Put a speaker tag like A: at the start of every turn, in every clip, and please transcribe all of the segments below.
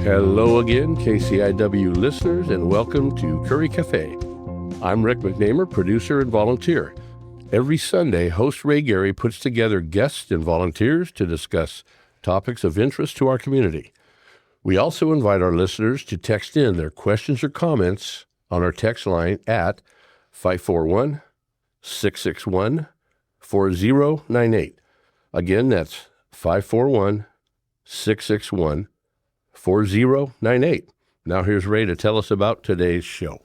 A: Hello again, KCIW listeners, and welcome to Curry Café. I'm Rick McNamer, producer and volunteer. Every Sunday, host Ray Gary puts together guests and volunteers to discuss topics of interest to our community. We also invite our listeners to text in their questions or comments on our text line at 541-661-4098. Again, that's 541-661-4098. Now here's Ray to tell us about today's show.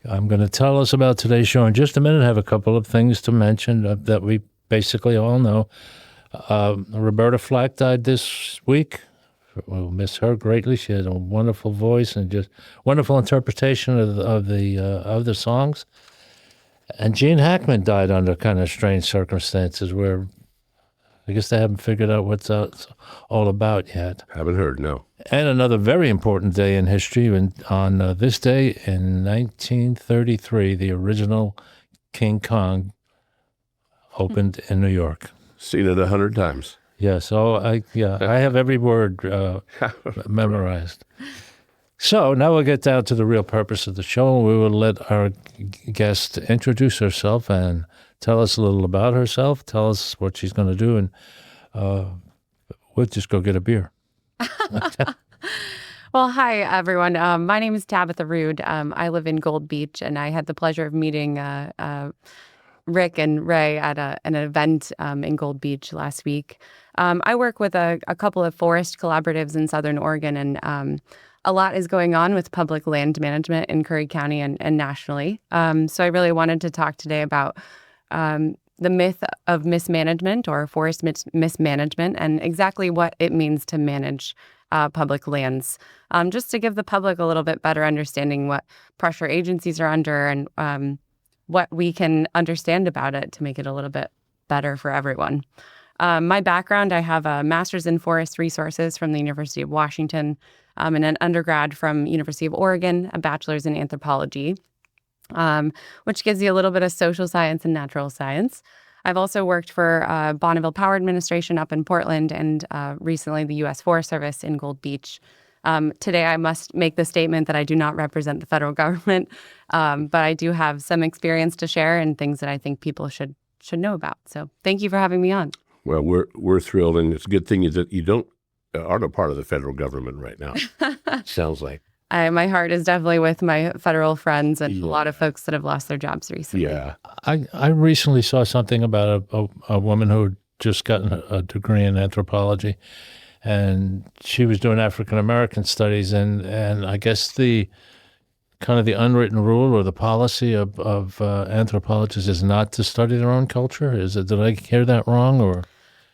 B: I'm going to tell us about today's show in just a minute. I have a couple of things to mention that we basically all know. Roberta Flack died this week. We'll miss her greatly. She had a wonderful voice and just wonderful interpretation of the songs. And Gene Hackman died under kind of strange circumstances where I guess they haven't figured out what's all about yet.
A: Haven't heard, no.
B: And another very important day in history. On this day in 1933, the original King Kong opened in New York.
A: Seen it 100 times.
B: Yeah, so I have every word memorized. So now we'll get down to the real purpose of the show. We will let our guest introduce herself and tell us a little about herself, tell us what she's going to do, and we'll just go get a beer.
C: Well, hi, everyone. My name is Tabatha Rood. I live in Gold Beach, and I had the pleasure of meeting Rick and Ray at an event in Gold Beach last week. I work with a couple of forest collaboratives in Southern Oregon, and a lot is going on with public land management in Curry County and nationally. So I really wanted to talk today about the myth of mismanagement or forest mismanagement and exactly what it means to manage public lands, just to give the public a little bit better understanding what pressure agencies are under and what we can understand about it to make it a little bit better for everyone. My background, I have a master's in forest resources from the University of Washington and an undergrad from University of Oregon, a bachelor's in anthropology, which gives you a little bit of social science and natural science. I've also worked for Bonneville Power Administration up in Portland and recently the U.S. Forest Service in Gold Beach. Today, I must make the statement that I do not represent the federal government, but I do have some experience to share and things that I think people should know about. So thank you for having me on.
A: Well, we're thrilled, and it's a good thing that you aren't a part of the federal government right now. Sounds like.
C: My heart is definitely with my federal friends and a lot of folks that have lost their jobs recently.
A: Yeah.
B: I recently saw something about a woman who had just gotten a degree in anthropology, and she was doing African American studies, and I guess the kind of the unwritten rule or the policy of anthropologists is not to study their own culture. Did I hear that wrong or?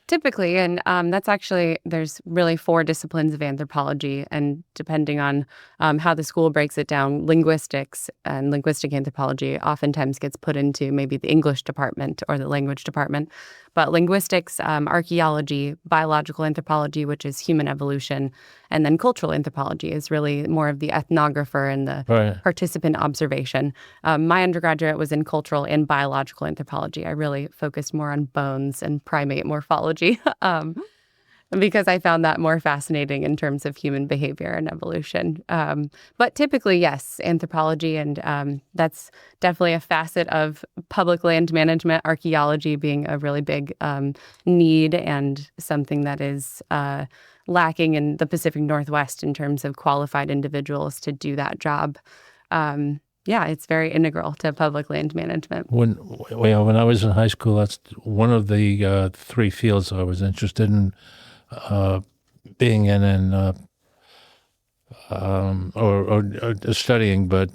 C: Typically, and that's actually, there's really 4 disciplines of anthropology, and depending on how the school breaks it down, linguistics and linguistic anthropology oftentimes gets put into maybe the English department or the language department. But linguistics, archaeology, biological anthropology, which is human evolution, and then cultural anthropology is really more of the ethnographer and the participant observation. My undergraduate was in cultural and biological anthropology. I really focused more on bones and primate morphology because I found that more fascinating in terms of human behavior and evolution. But typically, yes, anthropology, and that's definitely a facet of public land management, archaeology being a really big need and something that is lacking in the Pacific Northwest in terms of qualified individuals to do that job. Yeah, it's very integral to public land management.
B: When I was in high school, that's one of the 3 fields I was interested in being in and or studying, but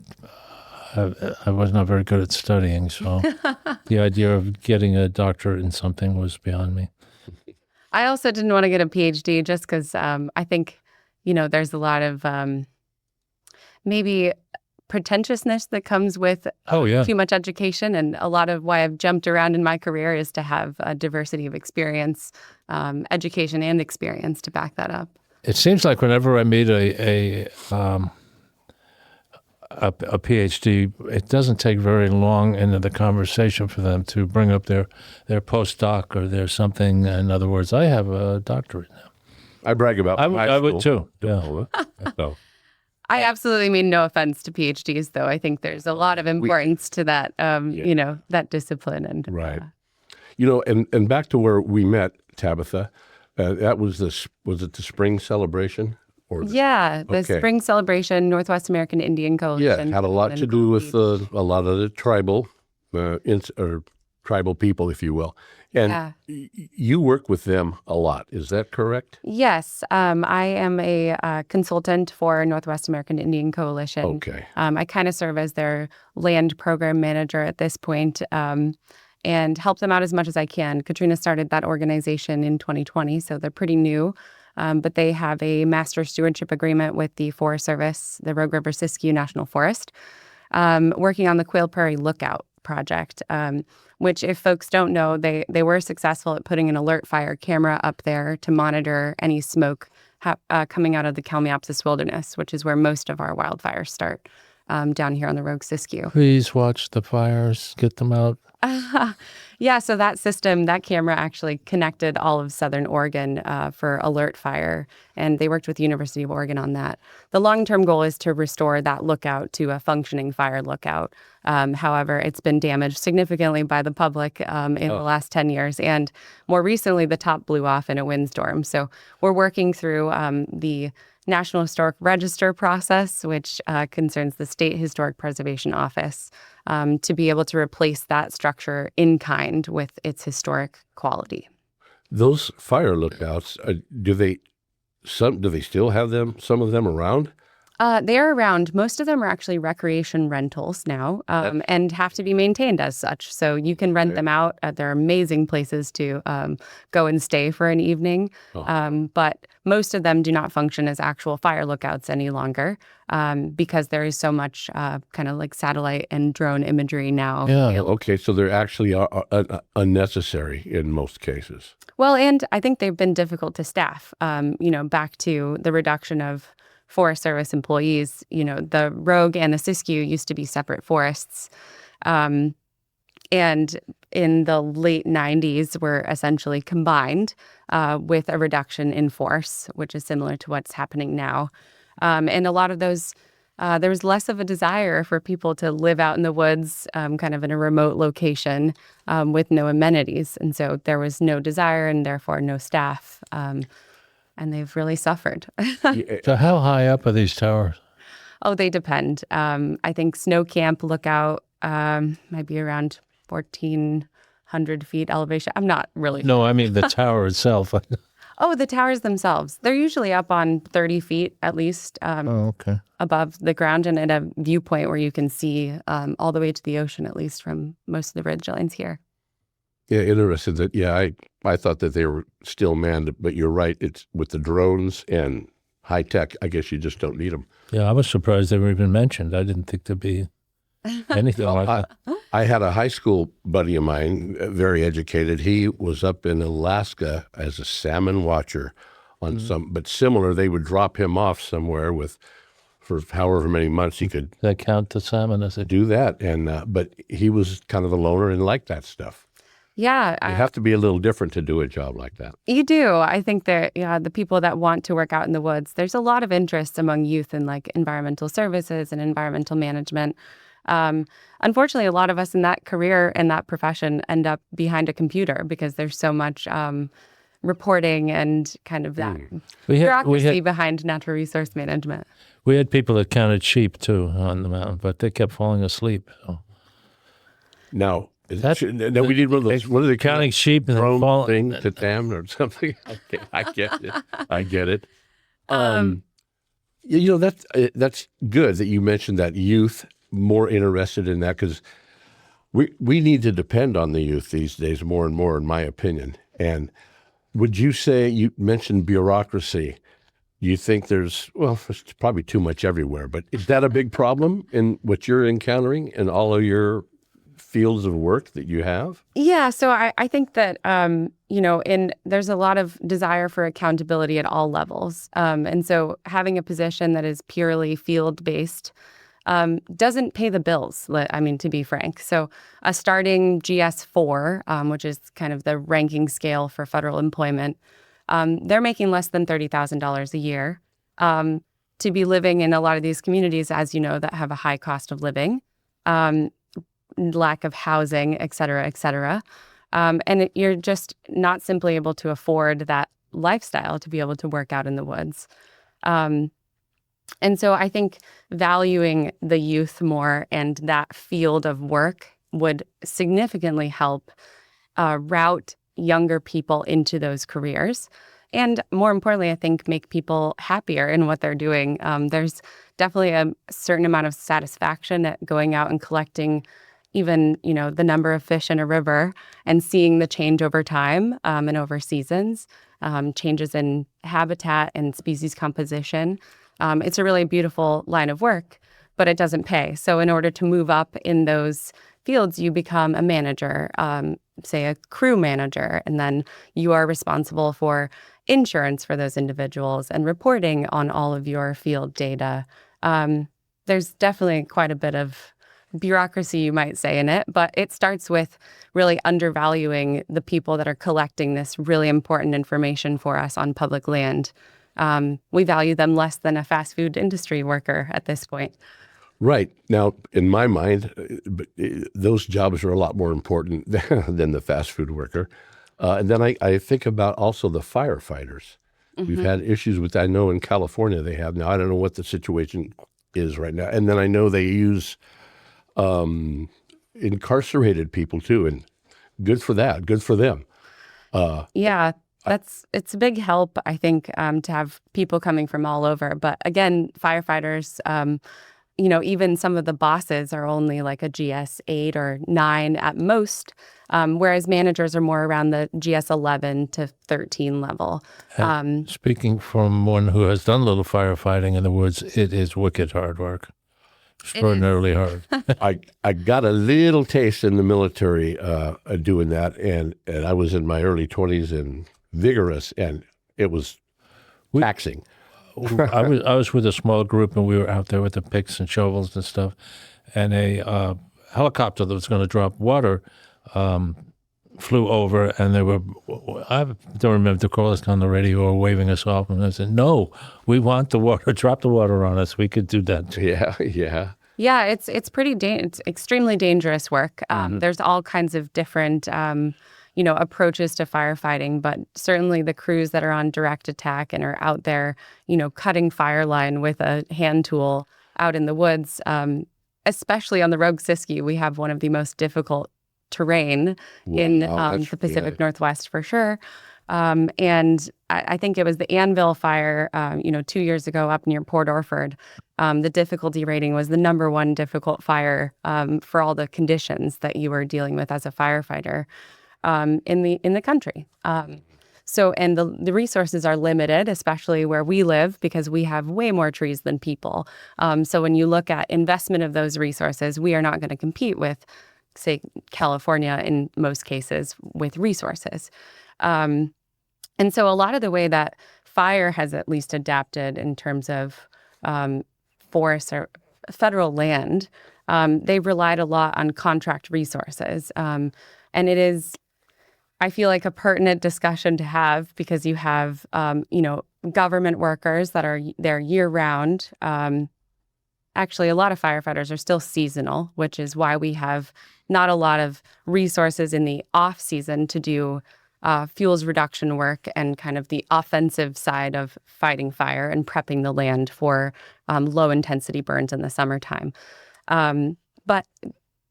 B: I was not very good at studying, so the idea of getting a doctorate in something was beyond me.
C: I also didn't want to get a PhD just because I think, there's a lot of maybe pretentiousness that comes with too much education. And a lot of why I've jumped around in my career is to have a diversity of experience, education and experience to back that up.
B: It seems like whenever I meet a PhD, it doesn't take very long into the conversation for them to bring up their postdoc or their something. In other words, I have a doctorate now.
A: I brag about my
B: I
A: school.
B: would too. Yeah.
A: So,
C: I absolutely mean no offense to PhDs, though. I think there's a lot of importance to that, that discipline. And
A: right. And back to where we met, Tabatha, that was was it the spring celebration?
C: The
A: Okay.
C: spring celebration, Northwest American Indian Coalition.
A: Yeah, had a lot to do with a lot of the tribal, tribal people, if you will. And you work with them a lot. Is that correct?
C: Yes. I am a consultant for Northwest American Indian Coalition.
A: Okay.
C: I kind of serve as their land program manager at this point, and help them out as much as I can. Katrina started that organization in 2020, so they're pretty new. But they have a master stewardship agreement with the Forest Service, the Rogue River Siskiyou National Forest, working on the Quail Prairie Lookout project, which, if folks don't know, they were successful at putting an alert fire camera up there to monitor any smoke coming out of the Kalmiopsis wilderness, which is where most of our wildfires start, down here on the Rogue Siskiyou.
B: Please watch the fires, get them out.
C: Yeah, so that camera actually connected all of Southern Oregon for alert fire, and they worked with the University of Oregon on that. The long-term goal is to restore that lookout to a functioning fire lookout. However, it's been damaged significantly by the public in the last 10 years, and more recently, the top blew off in a windstorm. So we're working through the National Historic Register process, which concerns the State Historic Preservation Office, to be able to replace that structure in kind with its historic quality.
A: Those fire lookouts, do they still have them? Some of them around?
C: They're around. Most of them are actually recreation rentals now, and have to be maintained as such. So you can rent them out. They're amazing places to go and stay for an evening. But most of them do not function as actual fire lookouts any longer, because there is so much kind of like satellite and drone imagery now.
B: Yeah.
A: Okay, so they're actually unnecessary in most cases.
C: Well, and I think they've been difficult to staff. Back to the reduction of Forest Service employees, the Rogue and the Siskiyou used to be separate forests. And in the late 90s were essentially combined with a reduction in force, which is similar to what's happening now. And a lot of those, there was less of a desire for people to live out in the woods, kind of in a remote location with no amenities. And so there was no desire and therefore no staff. And they've really suffered.
B: So how high up are these towers?
C: Oh, they depend. I think Snow Camp Lookout might be around 1,400 feet elevation. I'm not really
B: No, I mean the tower itself.
C: Oh, the towers themselves. They're usually up on 30 feet at least
B: Okay.
C: above the ground and at a viewpoint where you can see all the way to the ocean, at least from most of the ridge lines here.
A: Yeah, interesting that, I thought that they were still manned, but you're right. It's with the drones and high tech, I guess you just don't need them.
B: Yeah, I was surprised they were even mentioned. I didn't think there'd be anything like that.
A: I had a high school buddy of mine, very educated. He was up in Alaska as a salmon watcher on but similar, they would drop him off somewhere for however many months he could
B: Does that count the salmon as a
A: do that. And but he was kind of a loner and liked that stuff.
C: Yeah.
A: You have to be a little different to do a job like that.
C: You do. I think that the people that want to work out in the woods, there's a lot of interest among youth in like environmental services and environmental management. Unfortunately, a lot of us in that career and that profession end up behind a computer because there's so much reporting and kind of that bureaucracy behind natural resource management.
B: We had people that counted sheep too on the mountain, but they kept falling asleep. So.
A: Now we need one of those. What are they
B: counting sheep and
A: drone
B: fall
A: thing to them or something? I get it. I get it. That's good that you mentioned that youth more interested in that because we need to depend on the youth these days more and more, in my opinion. And would you say you mentioned bureaucracy? You think there's probably too much everywhere, but is that a big problem in what you're encountering in all of your fields of work that you have?
C: Yeah, so I think that, there's a lot of desire for accountability at all levels. And so having a position that is purely field-based doesn't pay the bills, to be frank. So a starting GS4, which is kind of the ranking scale for federal employment, they're making less than $30,000 a year. to be living in a lot of these communities, as you know, that have a high cost of living, lack of housing, et cetera, et cetera. You're just not simply able to afford that lifestyle to be able to work out in the woods. And so I think valuing the youth more and that field of work would significantly help route younger people into those careers. And more importantly, I think make people happier in what they're doing. There's definitely a certain amount of satisfaction at going out and collecting even, the number of fish in a river and seeing the change over time and over seasons, changes in habitat and species composition. It's a really beautiful line of work, but it doesn't pay. So in order to move up in those fields, you become a manager, say a crew manager, and then you are responsible for insurance for those individuals and reporting on all of your field data. There's definitely quite a bit of bureaucracy, you might say, in it, but it starts with really undervaluing the people that are collecting this really important information for us on public land. We value them less than a fast food industry worker at this point.
A: Right. Now, in my mind, those jobs are a lot more important than the fast food worker. And then I think about also the firefighters. Mm-hmm. We've had issues with, I know in California they have. Now, I don't know what the situation is right now. And then I know they use incarcerated people too. And good for that. Good for them.
C: Yeah. It's a big help, I think, to have people coming from all over. But again, firefighters, even some of the bosses are only like a GS 8 or 9 at most, whereas managers are more around the GS 11 to 13 level.
B: Speaking from one who has done a little firefighting in the woods, it is wicked hard work. Extraordinarily hard.
A: I got a little taste in the military doing that, and I was in my early 20s and vigorous, and it was taxing.
B: I was with a small group, and we were out there with the picks and shovels and stuff, and a helicopter that was going to drop water flew over, and they were, I don't remember the callers on the radio or waving us off, and I said, no, we want the water, drop the water on us, we could do that.
A: Yeah.
C: Yeah, it's it's extremely dangerous work. There's all kinds of different approaches to firefighting, but certainly the crews that are on direct attack and are out there, cutting fire line with a hand tool out in the woods, especially on the Rogue Siskiyou, we have one of the most difficult terrain in the Pacific Northwest for sure. And I think it was the Anvil fire, 2 years ago up near Port Orford. The difficulty rating was the number one difficult fire for all the conditions that you were dealing with as a firefighter. In the country. And the resources are limited, especially where we live, because we have way more trees than people. So when you look at investment of those resources, we are not going to compete with, say, California in most cases with resources. And so a lot of the way that fire has at least adapted in terms of forests or federal land, they've relied a lot on contract resources. And it is, I feel like, a pertinent discussion to have because you have, government workers that are there year round. Actually, a lot of firefighters are still seasonal, which is why we have not a lot of resources in the off season to do fuels reduction work and kind of the offensive side of fighting fire and prepping the land for low intensity burns in the summertime. But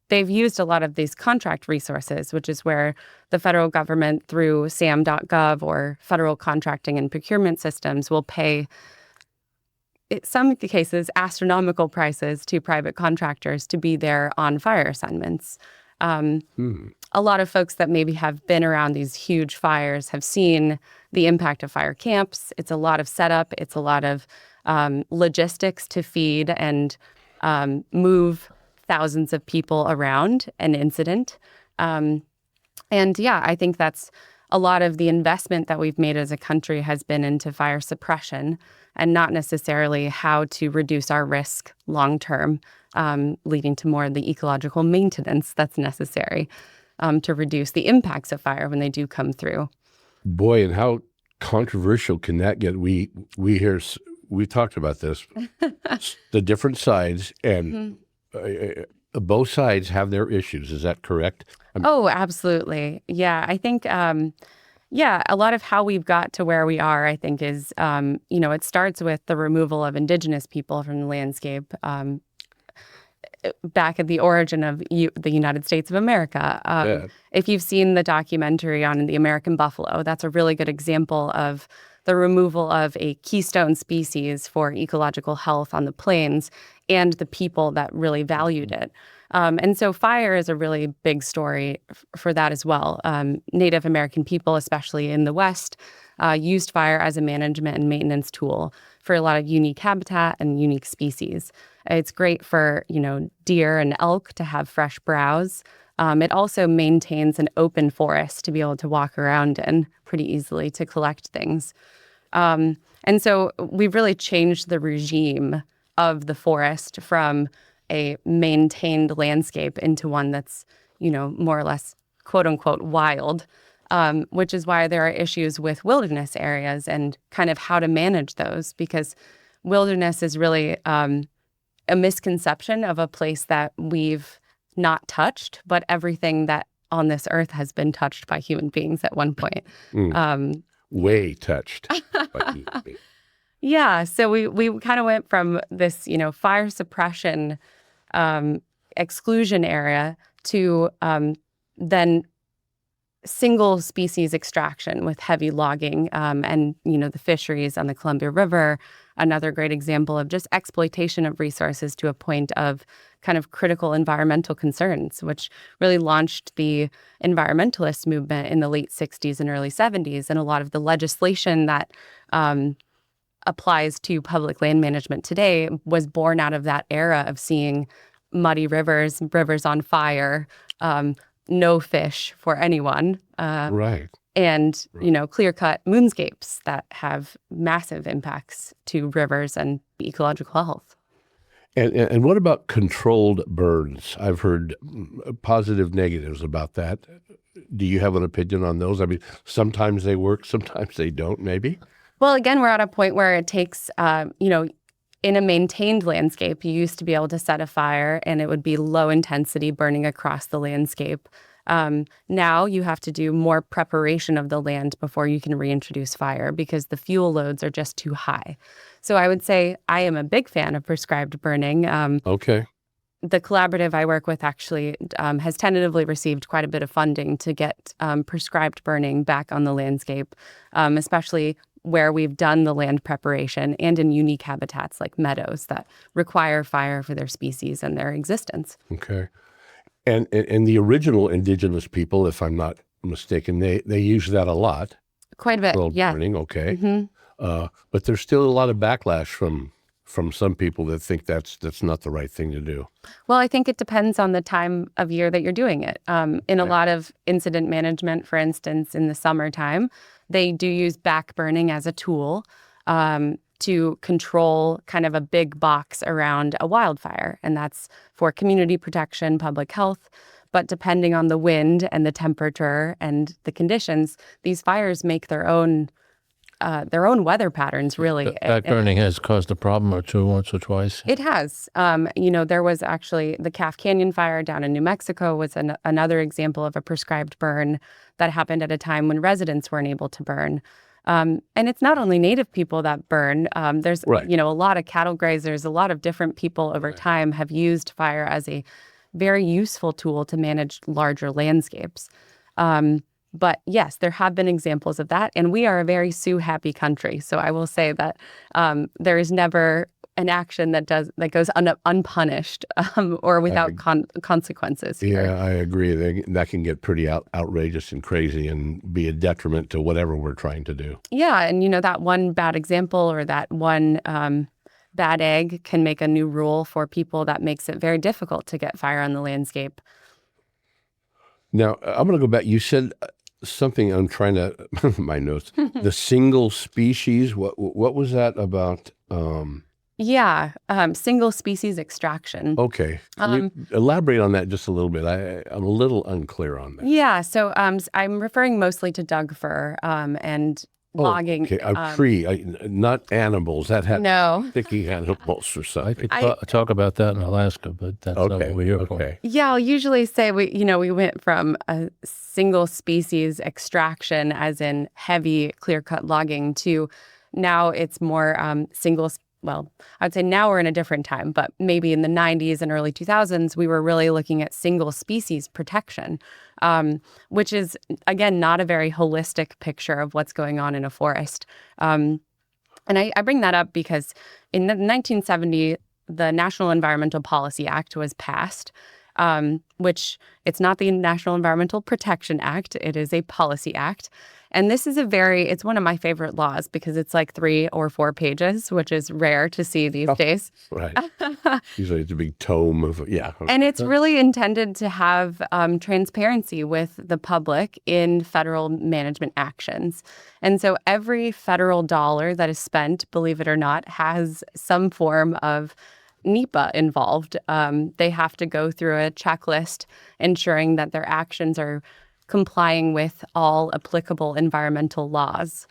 C: they've used a lot of these contract resources, which is where the federal government through SAM.gov or federal contracting and procurement systems will pay, in some cases, astronomical prices to private contractors to be there on fire assignments. A lot of folks that maybe have been around these huge fires have seen the impact of fire camps. It's a lot of setup. It's a lot of logistics to feed and move thousands of people around an incident. I think that's a lot of the investment that we've made as a country has been into fire suppression and not necessarily how to reduce our risk long term, leading to more of the ecological maintenance that's necessary to reduce the impacts of fire when they do come through.
A: Boy, and how controversial can that get? We hear we talked about this, the different sides, and both sides have their issues. Is that correct?
C: Oh, absolutely. Yeah, I think, a lot of how we've got to where we are, I think, is, it starts with the removal of Indigenous people from the landscape. Back at the origin of the United States of America. If you've seen the documentary on the American buffalo, that's a really good example of the removal of a keystone species for ecological health on the plains and the people that really valued it. And so fire is a really big story for that as well. Native American people, especially in the West, used fire as a management and maintenance tool for a lot of unique habitat and unique species. It's great for, deer and elk to have fresh browse. It also maintains an open forest to be able to walk around in pretty easily to collect things. And so we've really changed the regime of the forest from a maintained landscape into one that's, more or less, quote unquote, wild, which is why there are issues with wilderness areas and kind of how to manage those, because wilderness is really a misconception of a place that we've not touched, but everything that on this earth has been touched by human beings at one point.
A: Way touched by human beings.
C: Yeah, so we kind of went from this, fire suppression exclusion area to then single species extraction with heavy logging and, the fisheries on the Columbia River. Another great example of just exploitation of resources to a point of kind of critical environmental concerns, which really launched the environmentalist movement in the late 60s and early 70s. And a lot of the legislation that applies to public land management today was born out of that era of seeing muddy rivers on fire, no fish for anyone.
A: Right.
C: And, clear-cut moonscapes that have massive impacts to rivers and ecological health.
A: And what about controlled burns? I've heard positive negatives about that. Do you have an opinion on those? I mean, sometimes they work, sometimes they don't, maybe?
C: Well, again, we're at a point where it takes, in a maintained landscape, you used to be able to set a fire and it would be low intensity burning across the landscape. Now you have to do more preparation of the land before you can reintroduce fire because the fuel loads are just too high. So I would say I am a big fan of prescribed burning.
A: Okay.
C: The collaborative I work with actually has tentatively received quite a bit of funding to get prescribed burning back on the landscape, especially where we've done the land preparation and in unique habitats like meadows that require fire for their species and their existence.
A: Okay. And the original Indigenous people, if I'm not mistaken, they use that a lot.
C: Quite a bit, yeah.
A: Burning, okay.
C: Mm-hmm.
A: But there's still a lot of backlash from some people that think that's not the right thing to do.
C: Well, I think it depends on the time of year that you're doing it. In a lot of incident management, for instance, in the summertime, they do use back burning as a tool to control kind of a big box around a wildfire. And that's for community protection, public health. But depending on the wind and the temperature and the conditions, these fires make their own weather patterns, really.
B: Back burning has caused a problem or two once or twice.
C: It has. There was actually the Calf Canyon fire down in New Mexico was another example of a prescribed burn that happened at a time when residents weren't able to burn. And it's not only Native people that burn. There's,
A: right.
C: A lot of cattle grazers, a lot of different people over time have used fire as a very useful tool to manage larger landscapes. But yes, there have been examples of that, and we are a very Sioux-happy country. So I will say that there is never an action that goes unpunished or without consequences.
A: Yeah, I agree. That can get pretty outrageous and crazy and be a detriment to whatever we're trying to do.
C: Yeah, and that one bad example or that one bad egg can make a new rule for people that makes it very difficult to get fire on the landscape.
A: Now, I'm going to go back. You said something, I'm trying to, my notes, the single species, what was that about?
C: Single species extraction.
A: Okay. Can you elaborate on that just a little bit? I'm a little unclear on that.
C: Yeah, so I'm referring mostly to Doug fir, and logging.
A: Okay, a tree, not animals. That had
C: No.
A: sticky animals or
B: I
A: something.
B: could talk about that in Alaska, but that's not what we're here for.
A: Okay.
C: Yeah, I'll usually say we went from a single species extraction, as in heavy clear-cut logging, to now it's more well, I'd say now we're in a different time, but maybe in the 90s and early 2000s, we were really looking at single species protection, which is, again, not a very holistic picture of what's going on in a forest. And I bring that up because in 1970, the National Environmental Policy Act was passed, which it's not the National Environmental Protection Act. It is a policy act. And this is it's one of my favorite laws because it's like 3 or 4 pages, which is rare to see these days.
A: Right. Usually it's a big tome of,
C: And it's really intended to have transparency with the public in federal management actions. And so every federal dollar that is spent, believe it or not, has some form of NEPA involved. They have to go through a checklist ensuring that their actions are complying with all applicable environmental laws.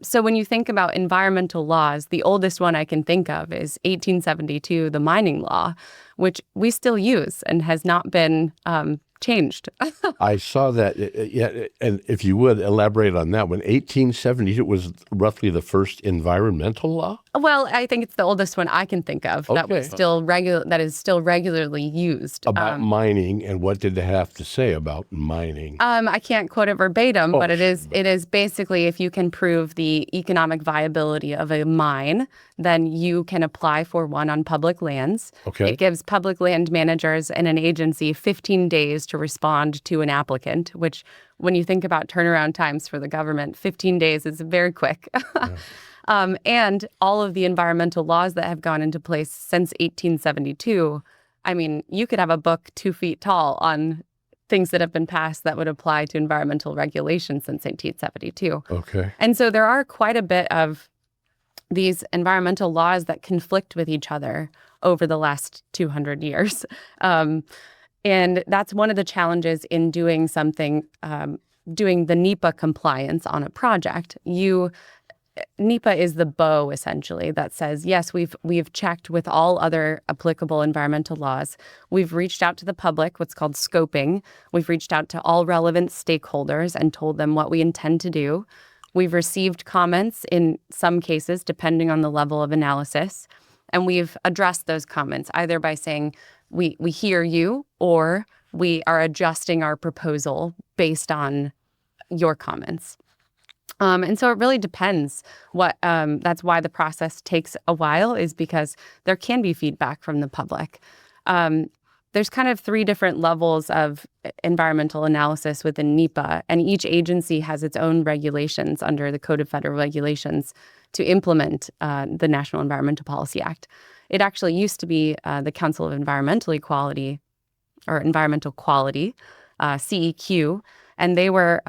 C: So when you think about environmental laws, the oldest one I can think of is 1872, the mining law, which we still use and has not been changed.
A: I saw that. And if you would elaborate on that one, 1872 was roughly the first environmental law?
C: Well, I think it's the oldest one I can think of that is still regularly used.
A: About mining, and what did they have to say about mining?
C: I can't quote it verbatim, but it is basically, if you can prove the economic viability of a mine, then you can apply for one on public lands.
A: Okay.
C: It gives public land managers and an agency 15 days to respond to an applicant, which when you think about turnaround times for the government, 15 days is very quick. Yeah. And all of the environmental laws that have gone into place since 1872, I mean, you could have a book 2 feet tall on things that have been passed that would apply to environmental regulations since 1872.
A: Okay.
C: And so there are quite a bit of these environmental laws that conflict with each other over the last 200 years. And that's one of the challenges in doing something, doing the NEPA compliance on a project. NEPA is the bow, essentially, that says, yes, we've checked with all other applicable environmental laws. We've reached out to the public, what's called scoping. We've reached out to all relevant stakeholders and told them what we intend to do. We've received comments in some cases, depending on the level of analysis. And we've addressed those comments either by saying, we hear you, or we are adjusting our proposal based on your comments. And so it really depends that's why the process takes a while, is because there can be feedback from the public. There's kind of 3 different levels of environmental analysis within NEPA, and each agency has its own regulations under the Code of Federal Regulations to implement the National Environmental Policy Act. It actually used to be the Council of Environmental Equality, or Environmental Quality, CEQ, and they were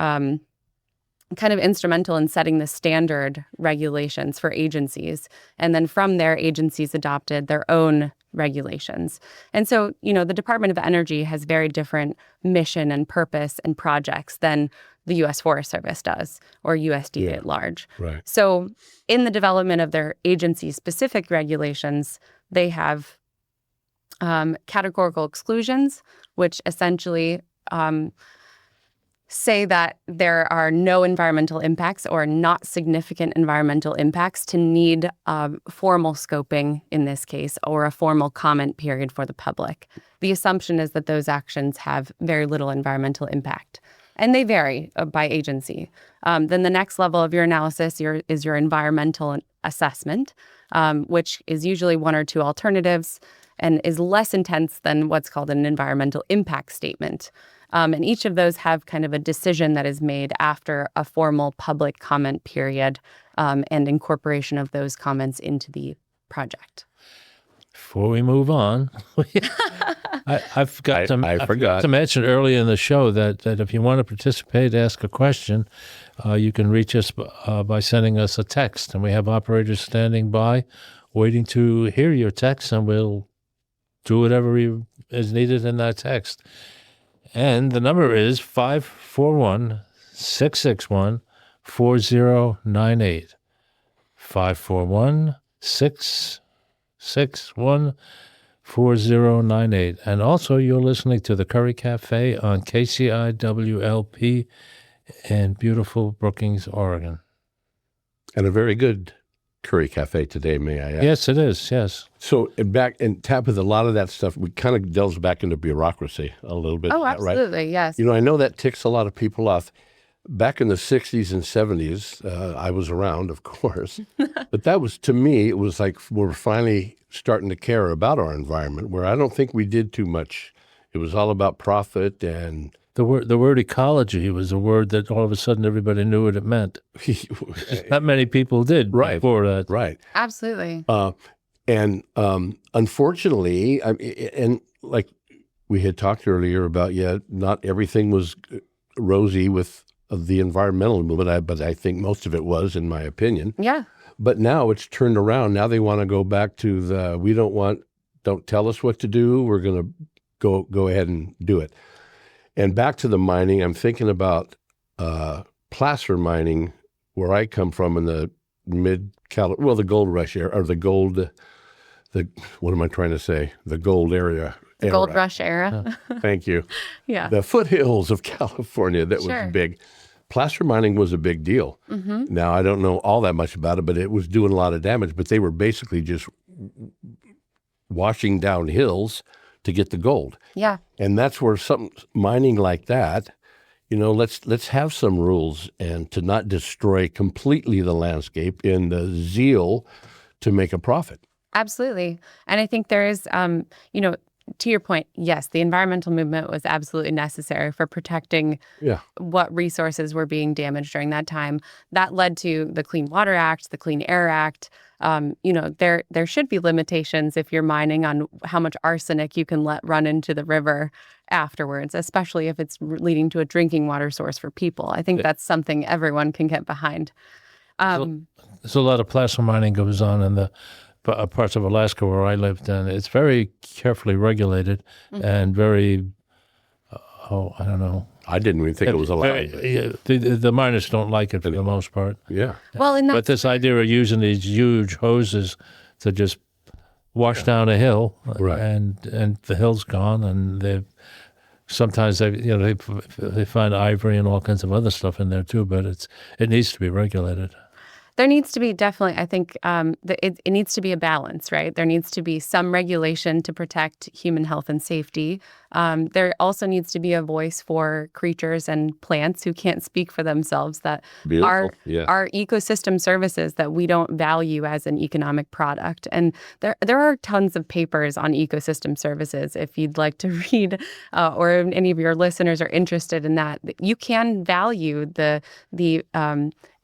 C: kind of instrumental in setting the standard regulations for agencies. And then from there, agencies adopted their own regulations. And so, the Department of Energy has very different mission and purpose and projects than the U.S. Forest Service does, or USDA at large.
A: Right.
C: So in the development of their agency-specific regulations, they have categorical exclusions, which essentially say that there are no environmental impacts or not significant environmental impacts to need formal scoping in this case, or a formal comment period for the public. The assumption is that those actions have very little environmental impact, and they vary by agency. Then the next level of your analysis is your environmental assessment, which is usually 1 or 2 alternatives and is less intense than what's called an environmental impact statement. And each of those have kind of a decision that is made after a formal public comment period and incorporation of those comments into the project.
B: Before we move on, I forgot to mention earlier in the show that if you want to participate, ask a question, you can reach us by sending us a text. And we have operators standing by waiting to hear your text, and we'll do whatever is needed in that text. And the number is 541-661-4639. 4098. 541-661-4098. And also, you're listening to the Curry Café on KCIWLP in beautiful Brookings, Oregon.
A: And a very good Curry Café today, may I add.
B: Yes, it is, yes.
A: So Tabatha, a lot of that stuff, we kind of delves back into bureaucrocy a little bit.
C: Oh,
A: right?
C: absolutely, yes.
A: I know that ticks a lot of people off. Back in the 60s and 70s, I was around, of course, but that was, to me, it was like we're finally starting to care about our environment, where I don't think we did too much. It was all about profit and...
B: The word ecology was a word that all of a sudden everybody knew what it meant. Not many people did before that.
A: Right.
C: Absolutely.
A: Unfortunately, and like we had talked earlier about, not everything was rosy with the environmental movement, but I think most of it was, in my opinion.
C: Yeah.
A: But now it's turned around. Now they want to go back to don't tell us what to do. We're going to go ahead and do it. And back to the mining, I'm thinking about placer mining, where I come from in the the gold rush area, or the gold area.
C: The gold rush era.
A: Thank you.
C: Yeah.
A: The foothills of California, that was big. Placer mining was a big deal. Mm-hmm. Now, I don't know all that much about it, but it was doing a lot of damage. But they were basically just washing down hills to get the gold.
C: Yeah.
A: And that's where mining like that, let's have some rules, and to not destroy completely the landscape in the zeal to make a profit.
C: Absolutely. And I think there is, to your point, yes, the environmental movement was absolutely necessary for protecting what resources were being damaged during that time. That led to the Clean Water Act, the Clean Air Act. There should be limitations if you're mining on how much arsenic you can let run into the river afterwards, especially if it's leading to a drinking water source for people. I think that's something everyone can get behind.
B: There's a lot of placer mining goes on in the parts of Alaska where I lived, and it's very carefully regulated and very, I don't know.
A: I didn't even think it was allowed.
B: The miners don't like it for the most part.
A: Yeah.
C: Well,
B: but this idea of using these huge hoses to just wash down a hill, and the hill's gone, and sometimes they find ivory and all kinds of other stuff in there too, but it needs to be regulated.
C: There needs to be definitely, I think, it needs to be a balance, right? There needs to be some regulation to protect human health and safety. There also needs to be a voice for creatures and plants who can't speak for themselves, that are ecosystem services that we don't value as an economic product. And there are tons of papers on ecosystem services. If you'd like to read, or if any of your listeners are interested in that, you can value the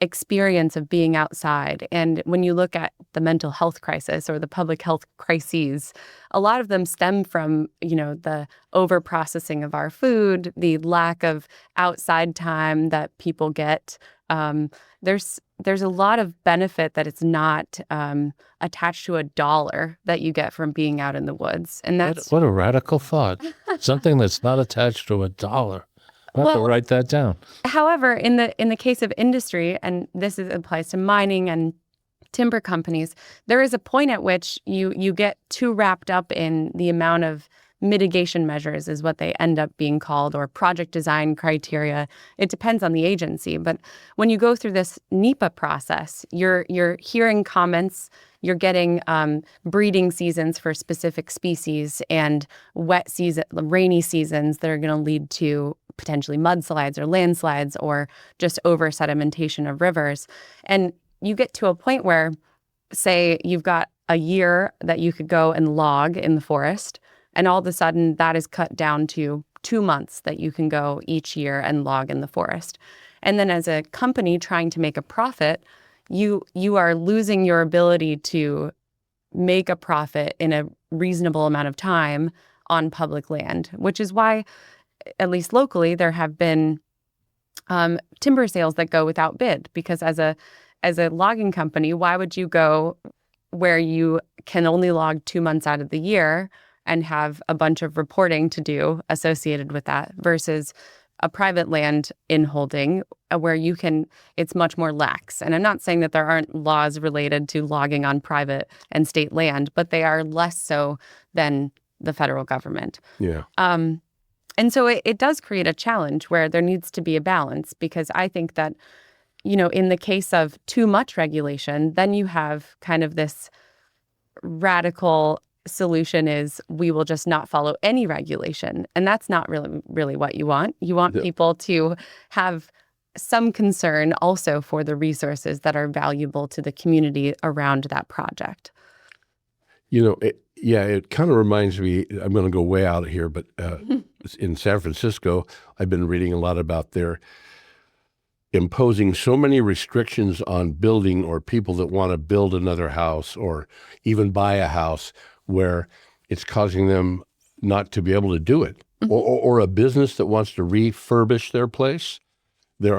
C: experience of being outside. And when you look at the mental health crisis or the public health crises, a lot of them stem from, the over-processing of our food, the lack of outside time that people get. There's a lot of benefit that it's not attached to a dollar that you get from being out in the woods. And that's
B: what a radical thought. Something that's not attached to a dollar. I have to write that down.
C: However, in the case of industry, and this applies to mining and timber companies, there is a point at which you get too wrapped up in the amount of mitigation measures, is what they end up being called, or project design criteria. It depends on the agency. But when you go through this NEPA process, you're hearing comments, you're getting breeding seasons for specific species, and rainy seasons that are going to lead to potentially mudslides or landslides, or just over sedimentation of rivers. And you get to a point where, say, you've got a year that you could go and log in the forest, and all of a sudden that is cut down to 2 months that you can go each year and log in the forest. And then as a company trying to make a profit, you are losing your ability to make a profit in a reasonable amount of time on public land, which is why, at least locally, there have been timber sales that go without bid, because as a logging company, why would you go where you can only log 2 months out of the year and have a bunch of reporting to do associated with that, versus a private land inholding where it's much more lax. And I'm not saying that there aren't laws related to logging on private and state land, but they are less so than the federal government.
A: Yeah.
C: And so it does create a challenge where there needs to be a balance, because I think that, in the case of too much regulation, then you have kind of this radical solution is we will just not follow any regulation. And that's not really what you want. You want people to have some concern also for the resources that are valuable to the community around that project.
A: It kind of reminds me, I'm going to go way out here, but in San Francisco, I've been reading a lot about their imposing so many restrictions on building or people that want to build another house or even buy a house, where it's causing them not to be able to do it. Mm-hmm. Or a business that wants to refurbish their place. They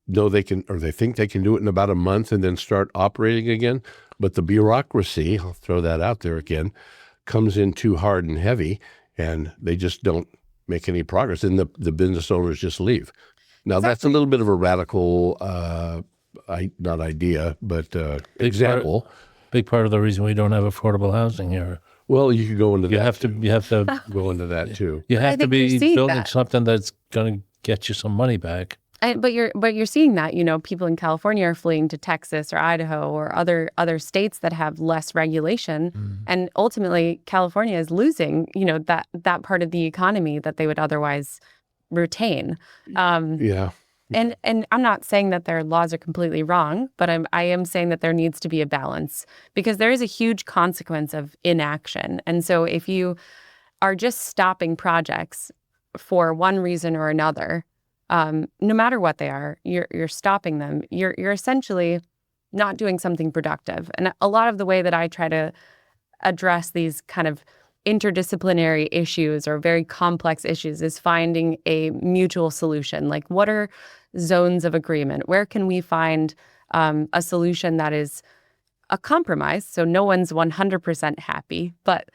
A: know they can, or they think they can do it in about a month and then start operating again. But the bureaucracy, I'll throw that out there again, comes in too hard and heavy, and they just don't make any progress. And the business owners just leave. Now, That's a little bit of a radical, not idea, but example.
B: Big part of the reason we don't have affordable housing here.
A: Well, you could go into
B: You
A: that.
B: have to
A: Go into that too.
B: You have to be building
C: that.
B: something that's going to get you some money back.
C: But you're seeing that, people in California are fleeing to Texas or Idaho or other states that have less regulation, and ultimately California is losing, that part of the economy that they would otherwise retain.
A: Yeah.
C: And I'm not saying that their laws are completely wrong, but I am saying that there needs to be a balance, because there is a huge consequence of inaction. And so if you are just stopping projects for one reason or another, no matter what they are, you're stopping them. You're essentially not doing something productive. And a lot of the way that I try to address these kind of interdisciplinary issues or very complex issues is finding a mutual solution. Like, what are zones of agreement? Where can we find a solution that is a compromise? So no one's 100% happy, but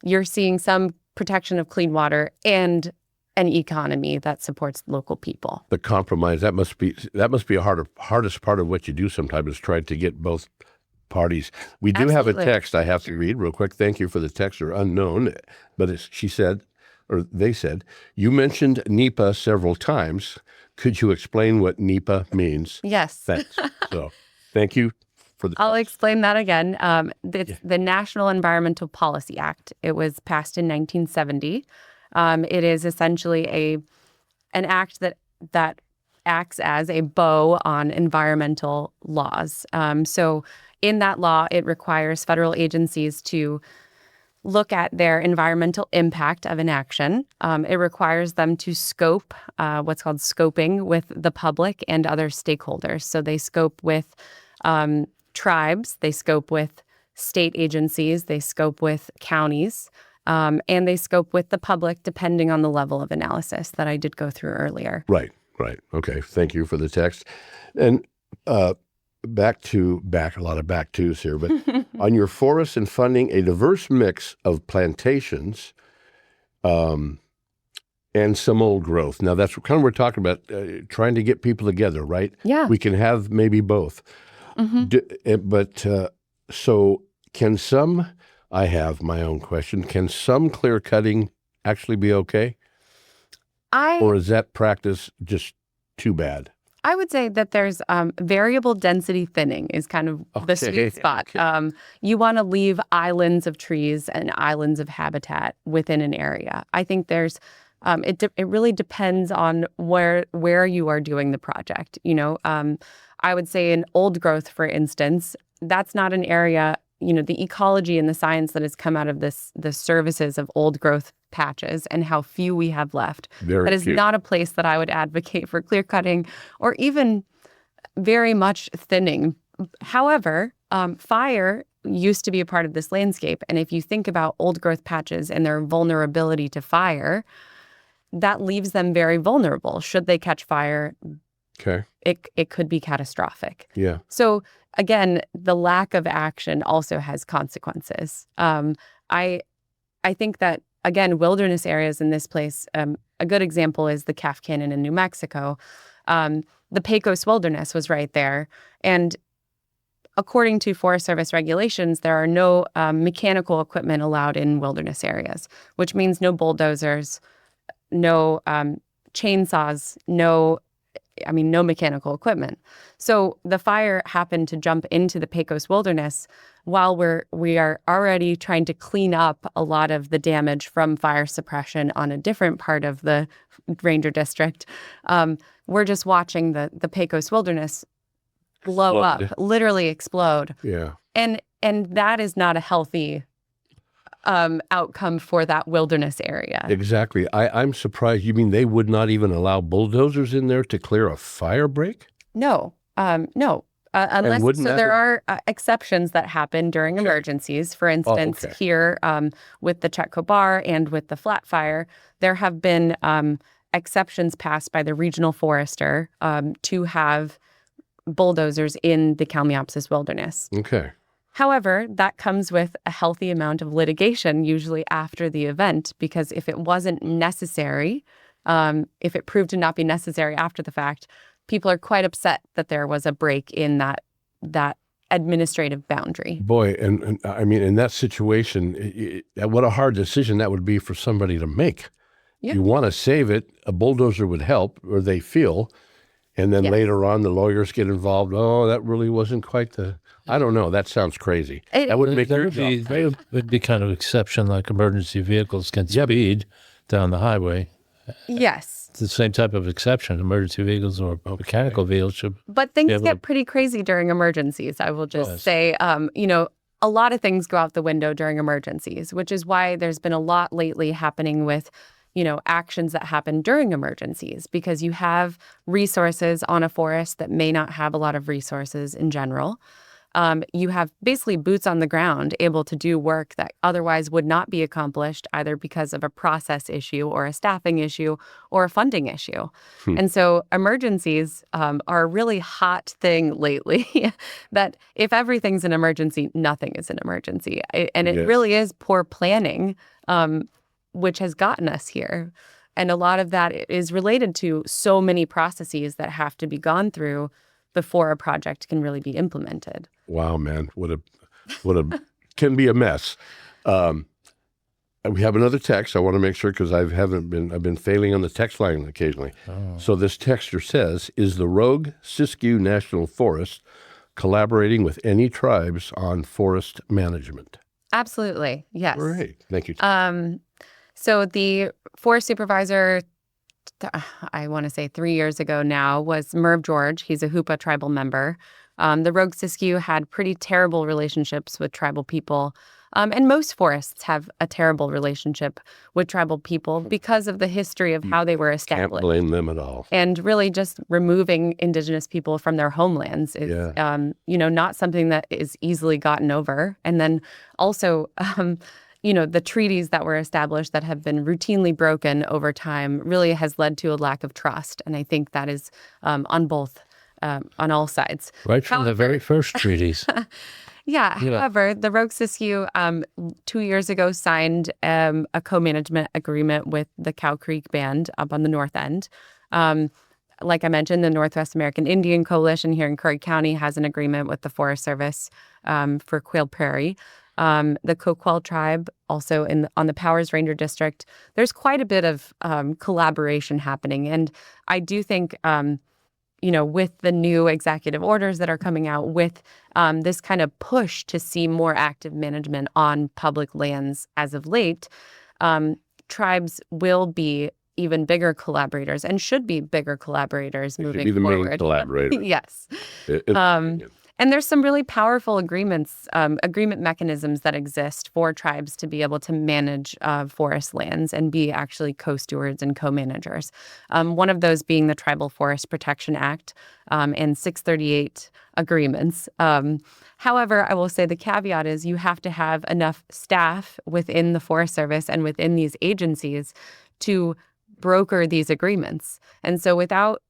C: you're seeing some protection of clean water and an economy that supports local people.
A: The compromise, that must be a hardest part of what you do sometimes, is try to get both parties. We do have a text I have to read real quick. Thank you for the text, or unknown, but they said, you mentioned NEPA several times. Could you explain what NEPA means?
C: Yes.
A: Thanks. So thank you for the
C: I'll explain that again. It's the National Environmental Policy Act. It was passed in 1970. It is essentially an act that acts as a bow on environmental laws. So in that law, it requires federal agencies to look at their environmental impact of an action. It requires them to scope, what's called scoping, with the public and other stakeholders. So they scope with tribes, they scope with state agencies, they scope with counties, and they scope with the public, depending on the level of analysis that I did go through earlier.
A: Right. Okay. Thank you for the text. And back, a lot of back twos here, but on your forests and funding a diverse mix of plantations and some old growth. Now, that's kind of what we're talking about, trying to get people together, right?
C: Yeah.
A: We can have maybe both.
C: Mm-hmm.
A: So can some, I have my own question, can some clear cutting actually be okay? Or is that practice just too bad?
C: I would say that there's variable density thinning is kind of the sweet spot.
A: Okay.
C: You want to leave islands of trees and islands of habitat within an area. I think there's it really depends on where you are doing the project. I would say in old growth, for instance, that's not an area. The ecology and the science that has come out of the services of old growth patches and how few we have left. That is not a place that I would advocate for clear cutting or even very much thinning. However, fire used to be a part of this landscape. And if you think about old growth patches and their vulnerability to fire, that leaves them very vulnerable. Should they catch fire, it could be catastrophic.
A: Yeah.
C: So again, the lack of action also has consequences. I think that, again, wilderness areas in this place a good example is the Calf Canyon in New Mexico. The Pecos Wilderness was right there. And according to Forest Service regulations, there are no mechanical equipment allowed in wilderness areas, which means no bulldozers, no chainsaws, no mechanical equipment. So the fire happened to jump into the Pecos Wilderness while we are already trying to clean up a lot of the damage from fire suppression on a different part of the ranger district. We're just watching the Pecos Wilderness blow up, literally explode.
A: Yeah.
C: And that is not a healthy outcome for that wilderness area.
A: Exactly. I'm surprised. You mean they would not even allow bulldozers in there to clear a fire break?
C: No. No. Unless there are exceptions that happen during emergencies. For instance, here with the Chetco Bar and with the flat fire, there have been exceptions passed by the regional forester to have bulldozers in the Kalmiopsis wilderness.
A: Okay.
C: However, that comes with a healthy amount of litigation, usually after the event, because if it wasn't necessary, if it proved to not be necessary after the fact, people are quite upset that there was a break in that administrative boundary.
A: Boy, and I mean, in that situation, what a hard decision that would be for somebody to make. Yeah. You want to save it, a bulldozer would help, or they feel, and then later on the lawyers get involved. Oh, that really wasn't quite I don't know. That sounds crazy. That would make
B: it would be kind of exception, like emergency vehicles can speed down the highway.
C: Yes.
B: It's the same type of exception. Emergency vehicles or mechanical vehicles should.
C: But things get pretty crazy during emergencies. I will just say, a lot of things go out the window during emergencies, which is why there's been a lot lately happening with actions that happen during emergencies, because you have resources on a forest that may not have a lot of resources in general. You have basically boots on the ground able to do work that otherwise would not be accomplished either because of a process issue or a staffing issue or a funding issue. And so emergencies are a really hot thing lately that if everything's an emergency, nothing is an emergency. And it really is poor planning, which has gotten us here. And a lot of that is related to so many processes that have to be gone through before a project can really be implemented.
A: Wow, man. What a can be a mess. We have another text. I want to make sure, because I've been failing on the text line occasionally. So this texter says, is the Rogue Siskiyou National Forest collaborating with any tribes on forest management?
C: Absolutely. Yes.
A: Great. Thank you.
C: So the forest supervisor, I want to say 3 years ago now, was Merv George. He's a Hoopa tribal member. The Rogue Siskiyou had pretty terrible relationships with tribal people. And most forests have a terrible relationship with tribal people because of the history of how they were established.
A: Can't blame them at all.
C: And really just removing Indigenous people from their homelands is, not something that is easily gotten over. And then also, the treaties that were established that have been routinely broken over time really has led to a lack of trust. And I think that is on all sides.
B: Right from the very first treaties.
C: However, the Rogue Siskiyou 2 years ago signed a co-management agreement with the Cow Creek Band up on the north end. Like I mentioned, the Northwest American Indian Coalition here in Curry County has an agreement with the Forest Service for Quail Prairie. The Coquel tribe, also on the Powers Ranger District. There's quite a bit of collaboration happening. And I do think, with the new executive orders that are coming out, with this kind of push to see more active management on public lands as of late, tribes will be even bigger collaborators and should be bigger collaborators moving forward.
A: Should be the main collaborator.
C: Yes. And there's some really powerful agreement mechanisms that exist for tribes to be able to manage forest lands and be actually co-stewards and co-managers. One of those being the Tribal Forest Protection Act and 638 agreements. However, I will say the caveat is you have to have enough staff within the Forest Service and within these agencies to broker these agreements. And so without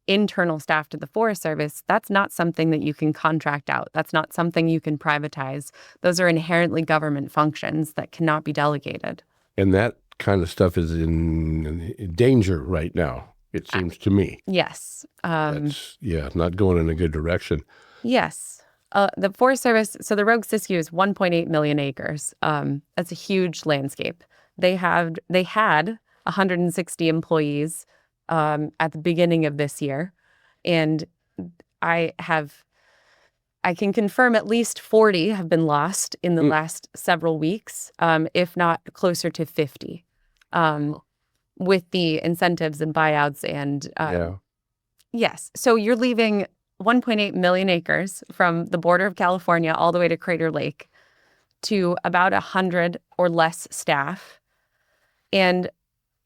C: internal staff to the Forest Service, that's not something that you can contract out. That's not something you can privatize. Those are inherently government functions that cannot be delegated.
A: And that kind of stuff is in danger right now, it seems to me.
C: Yes.
A: That's, not going in a good direction.
C: Yes. The Forest Service, so the Rogue Siskiyou is 1.8 million acres. That's a huge landscape. They had 160 employees at the beginning of this year. And I can confirm at least 40 have been lost in the last several weeks, if not closer to 50, with the incentives and buyouts and yes. So you're leaving 1.8 million acres from the border of California all the way to Crater Lake to about 100 or less staff. And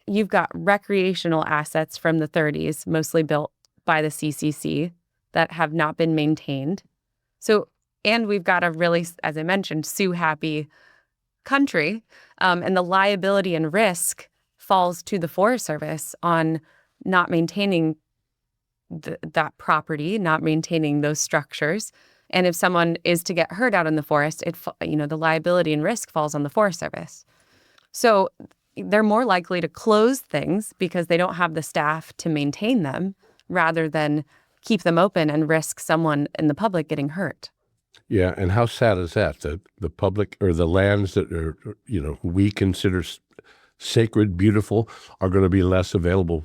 C: you've got recreational assets from the 30s, mostly built by the CCC, that have not been maintained. So, and we've got a really, as I mentioned, Sioux-happy country, and the liability and risk falls to the Forest Service on not maintaining that property, not maintaining those structures. And if someone is to get hurt out in the forest, the liability and risk falls on the Forest Service. So they're more likely to close things because they don't have the staff to maintain them rather than keep them open and risk someone in the public getting hurt.
A: Yeah, and how sad is that? The public or the lands that are, we consider sacred, beautiful, are going to be less available,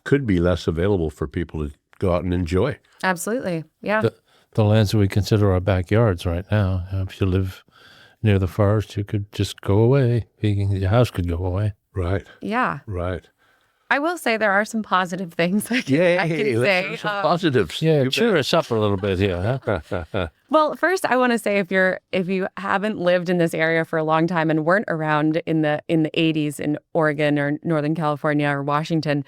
A: could be less available for people to go out and enjoy.
C: Absolutely, yeah.
B: The lands that we consider our backyards right now, if you live near the forest, you could just go away. Your house could go away.
A: Right.
C: Yeah.
A: Right.
C: I will say there are some positive things I can say.
A: Some positives.
B: Yeah, cheer us up a little bit here, huh?
C: Well, first, I want to say if you haven't lived in this area for a long time and weren't around in the 80s in Oregon or Northern California or Washington,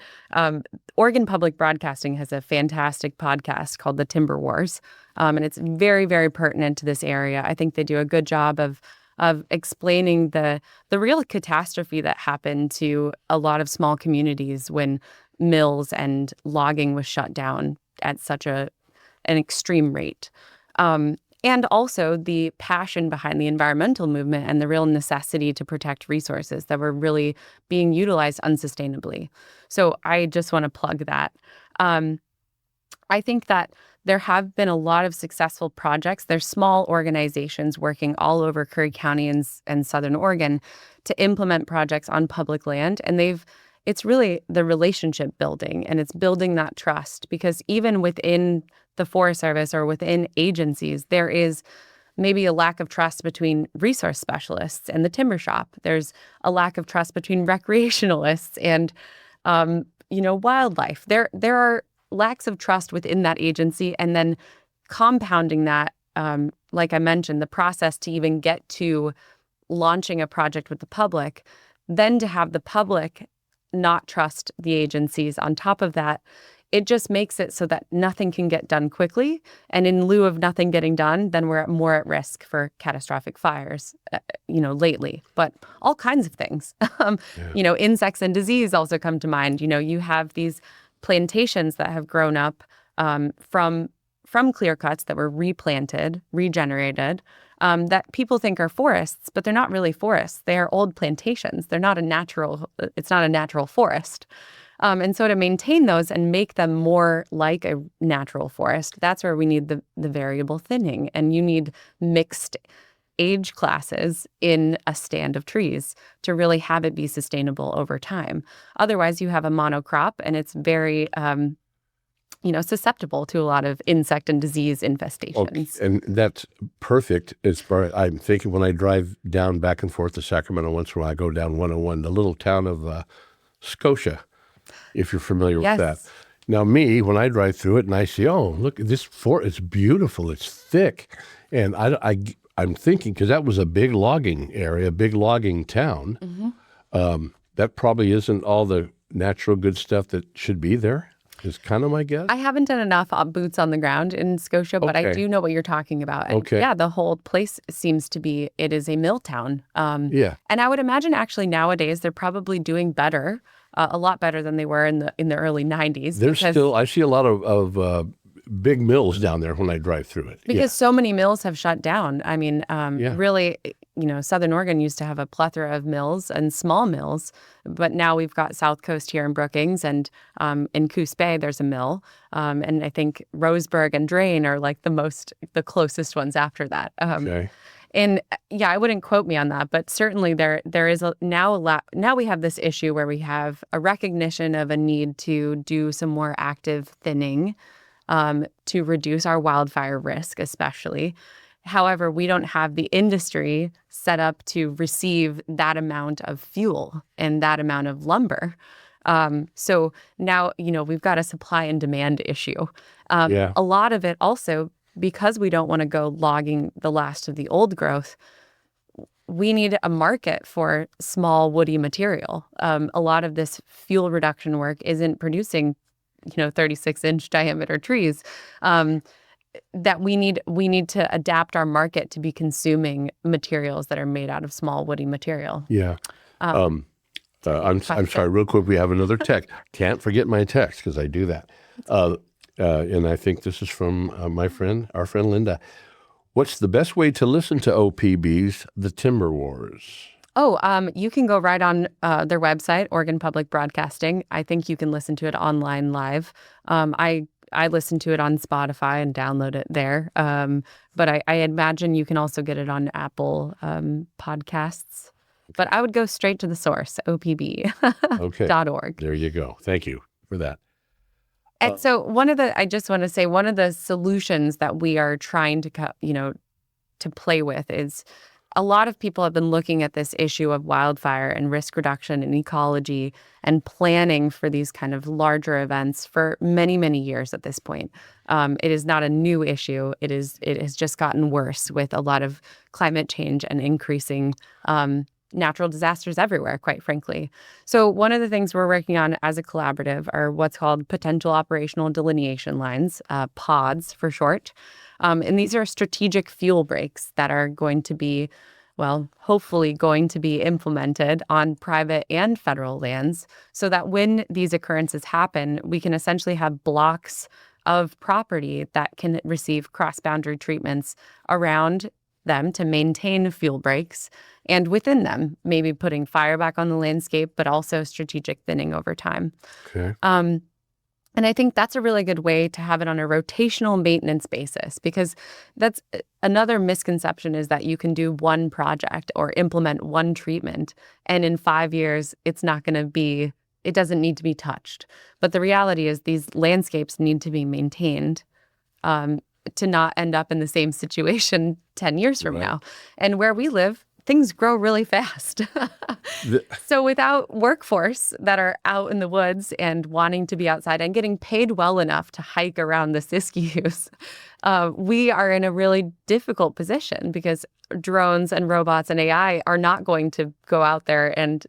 C: Oregon Public Broadcasting has a fantastic podcast called The Timber Wars, and it's very, very pertinent to this area. I think they do a good job of explaining the real catastrophe that happened to a lot of small communities when mills and logging was shut down at such an extreme rate. And also the passion behind the environmental movement and the real necessity to protect resources that were really being utilized unsustainably. So I just want to plug that. I think that there have been a lot of successful projects. There's small organizations working all over Curry County and Southern Oregon to implement projects on public land. And it's really the relationship building, and it's building that trust, because even within the Forest Service or within agencies, there is maybe a lack of trust between resource specialists and the timber shop. There's a lack of trust between recreationalists and, wildlife. There are lacks of trust within that agency, and then compounding that, like I mentioned, the process to even get to launching a project with the public, then to have the public not trust the agencies on top of that, it just makes it so that nothing can get done quickly. And in lieu of nothing getting done, then we're more at risk for catastrophic fires, lately. But all kinds of things. Insects and disease also come to mind. You have these plantations that have grown up from clear cuts that were replanted, regenerated, that people think are forests, but they're not really forests. They are old plantations. It's not a natural forest. And so to maintain those and make them more like a natural forest, that's where we need the variable thinning. And you need mixed age classes in a stand of trees to really have it be sustainable over time. Otherwise, you have a monocrop, and it's very susceptible to a lot of insect and disease infestations.
A: Okay. And that's perfect as far as I'm thinking when I drive down back and forth to Sacramento once in a while. I go down 101, the little town of Scotia, if you're familiar with that. Now, when I drive through it and I see, oh, look, this fort, it's beautiful, it's thick. And I'm thinking, because that was a big logging area, big logging town, that probably isn't all the natural good stuff that should be there, is kind of my guess.
C: I haven't done enough boots on the ground in Scotia, but I do know what you're talking about. And yeah, the whole place seems to be, it is a mill town. And I would imagine actually nowadays they're probably doing better, a lot better than they were in the early 90s.
A: I see a lot of big mills down there when I drive through it.
C: Because so many mills have shut down. I mean, really, Southern Oregon used to have a plethora of mills and small mills, but now we've got South Coast here in Brookings, and in Coos Bay there's a mill, and I think Roseburg and Drain are like the closest ones after that.
A: Okay.
C: And yeah, I wouldn't quote me on that, but certainly there is now we have this issue where we have a recognition of a need to do some more active thinning to reduce our wildfire risk, especially. However, we don't have the industry set up to receive that amount of fuel and that amount of lumber. So now, we've got a supply and demand issue.
A: Yeah.
C: A lot of it also, because we don't want to go logging the last of the old growth, we need a market for small woody material. A lot of this fuel reduction work isn't producing, 36-inch diameter trees. That we need to adapt our market to be consuming materials that are made out of small woody material.
A: Yeah. I'm sorry, real quick, we have another text. Can't forget my text because I do that. And I think this is from our friend Linda. What's the best way to listen to OPB's The Timber Wars?
C: You can go right on their website, Oregon Public Broadcasting. I think you can listen to it online live. I listen to it on Spotify and download it there. But I imagine you can also get it on Apple Podcasts. But I would go straight to the source, opb.org.
A: There you go. Thank you for that.
C: And so I just want to say one of the solutions that we are trying to play with is a lot of people have been looking at this issue of wildfire and risk reduction and ecology and planning for these kind of larger events for many, many years at this point. It is not a new issue. It has just gotten worse with a lot of climate change and increasing natural disasters everywhere, quite frankly. So one of the things we're working on as a collaborative are what's called potential operational delineation lines, PODs for short. And these are strategic fuel breaks that are going to be, hopefully going to be implemented on private and federal lands so that when these occurrences happen, we can essentially have blocks of property that can receive cross-boundary treatments around them to maintain fuel breaks, and within them, maybe putting fire back on the landscape, but also strategic thinning over time.
A: Okay.
C: And I think that's a really good way to have it on a rotational maintenance basis, because that's another misconception is that you can do one project or implement one treatment, and in 5 years, it doesn't need to be touched. But the reality is these landscapes need to be maintained to not end up in the same situation 10 years from now. And where we live, things grow really fast. So without workforce that are out in the woods and wanting to be outside and getting paid well enough to hike around the Siskiyous, we are in a really difficult position because drones and robots and AI are not going to go out there and